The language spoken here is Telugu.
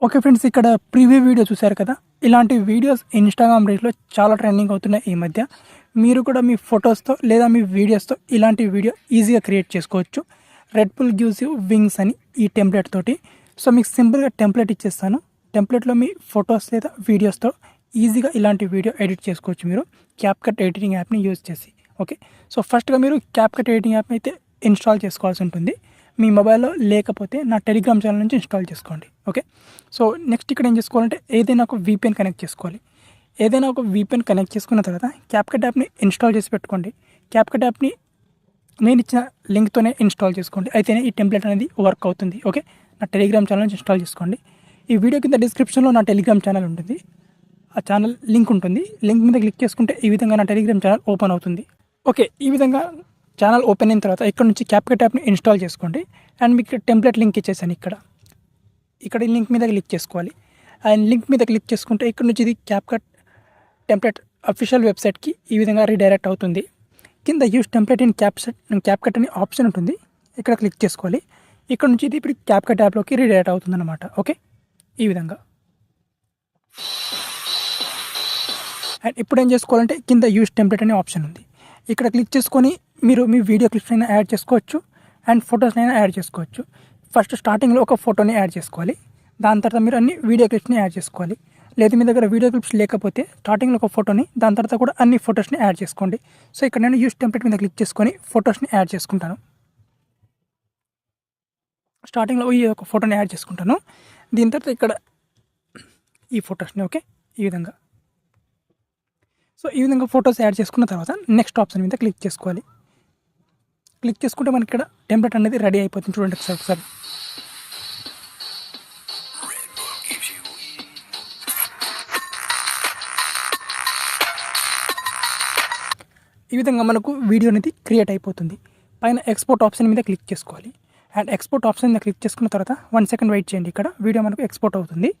ఓకే ఫ్రెండ్స్, ఇక్కడ ప్రివ్యూ వీడియో చూశారు కదా. ఇలాంటి వీడియోస్ ఇన్స్టాగ్రామ్ రీల్స్లో చాలా ట్రెండింగ్ అవుతున్నాయి ఈ మధ్య. మీరు కూడా మీ ఫొటోస్తో లేదా మీ వీడియోస్తో ఇలాంటి వీడియో ఈజీగా క్రియేట్ చేసుకోవచ్చు. Red bull gives you wings అని ఈ టెంప్లెట్ తోటి. సో మీకు సింపుల్గా టెంప్లెట్ ఇచ్చేస్తాను. టెంప్లెట్లో మీ ఫొటోస్ లేదా వీడియోస్తో ఈజీగా ఇలాంటి వీడియో ఎడిట్ చేసుకోవచ్చు మీరు క్యాప్కట్ ఎడిటింగ్ యాప్ని యూజ్ చేసి. ఓకే, సో ఫస్ట్గా మీరు క్యాప్కట్ ఎడిటింగ్ యాప్ని అయితే ఇన్స్టాల్ చేసుకోవాల్సి ఉంటుంది. మీ మొబైల్లో లేకపోతే నా టెలిగ్రామ్ ఛానల్ నుంచి ఇన్స్టాల్ చేసుకోండి. ఓకే, సో నెక్స్ట్ ఇక్కడ ఏం చేసుకోవాలంటే ఏదైనా ఒక VPN కనెక్ట్ చేసుకోవాలి. ఏదైనా ఒక VPN కనెక్ట్ చేసుకున్న తర్వాత క్యాప్కట్ యాప్ని ఇన్స్టాల్ చేసి పెట్టుకోండి. క్యాప్కట్ యాప్ని నేను ఇచ్చిన లింక్తోనే ఇన్స్టాల్ చేసుకోండి, అయితేనే ఈ టెంప్లెట్ అనేది వర్క్ అవుతుంది. ఓకే, నా టెలిగ్రామ్ ఛానల్ నుంచి ఇన్స్టాల్ చేసుకోండి. ఈ వీడియో కింద డిస్క్రిప్షన్లో నా టెలిగ్రామ్ ఛానల్ ఉంటుంది, ఆ ఛానల్ లింక్ ఉంటుంది. లింక్ మీద క్లిక్ చేసుకుంటే ఈ విధంగా నా టెలిగ్రామ్ ఛానల్ ఓపెన్ అవుతుంది. ఓకే, ఈ విధంగా ఛానల్ ఓపెన్ అయిన తర్వాత ఇక్కడ నుంచి క్యాప్కట్ యాప్ని ఇన్స్టాల్ చేసుకోండి. అండ్ మీకు టెంప్లెట్ లింక్ ఇచ్చేసాను. ఇక్కడ ఈ లింక్ మీద క్లిక్ చేసుకోవాలి. అండ్ లింక్ మీద క్లిక్ చేసుకుంటే ఇక్కడ నుంచి ఇది క్యాప్కట్ టెంప్లెట్ అఫీషియల్ వెబ్సైట్కి ఈ విధంగా రీడైరెక్ట్ అవుతుంది. కింద యూస్ టెంప్లెట్ ఇన్ క్యాప్కట్ అనే ఆప్షన్ ఉంటుంది, ఇక్కడ క్లిక్ చేసుకోవాలి. ఇక్కడ నుంచి ఇది ఇప్పుడు క్యాప్కట్ యాప్లోకి రీడైరెక్ట్ అవుతుంది అన్నమాట. ఓకే, ఈ విధంగా. అండ్ ఇప్పుడు ఏం చేసుకోవాలంటే కింద యూస్ టెంప్లెట్ అనే ఆప్షన్ ఉంది, ఇక్కడ క్లిక్ చేసుకొని మీరు మీ వీడియో క్లిప్స్ అయినా యాడ్ చేసుకోవచ్చు అండ్ ఫొటోస్నైనా యాడ్ చేసుకోవచ్చు. ఫస్ట్ స్టార్టింగ్లో ఒక ఫోటోని యాడ్ చేసుకోవాలి, దాని తర్వాత మీరు అన్ని వీడియో క్లిప్స్ని యాడ్ చేసుకోవాలి. లేదు మీ దగ్గర వీడియో క్లిప్స్ లేకపోతే స్టార్టింగ్లో ఒక ఫోటోని, దాని తర్వాత కూడా అన్ని ఫొటోస్ని యాడ్ చేసుకోండి. సో ఇక్కడ నేను యూస్ టెంప్లెట్ మీద క్లిక్ చేసుకొని ఫొటోస్ని యాడ్ చేసుకుంటాను. స్టార్టింగ్లో ఈ ఒక ఫోటోని యాడ్ చేసుకుంటాను. దీని తర్వాత ఇక్కడ ఈ ఫొటోస్ని ఓకే ఈ విధంగా. సో ఈ విధంగా ఫొటోస్ యాడ్ చేసుకున్న తర్వాత నెక్స్ట్ ఆప్షన్ మీద క్లిక్ చేసుకోవాలి. క్లిక్ చేసుకుంటే మనకి ఇక్కడ టెంప్లెట్ అనేది రెడీ అయిపోతుంది. చూడండి ఒకసారి. ఈ విధంగా మనకు వీడియో అనేది క్రియేట్ అయిపోతుంది. పైన ఎక్స్పోర్ట్ ఆప్షన్ మీద క్లిక్ చేసుకోవాలి. అండ్ ఎక్స్పోర్ట్ ఆప్షన్ మీద క్లిక్ చేసుకున్న తర్వాత 1 సెకండ్ వెయిట్ చేయండి. ఇక్కడ వీడియో మనకు ఎక్స్పోర్ట్ అవుతుంది.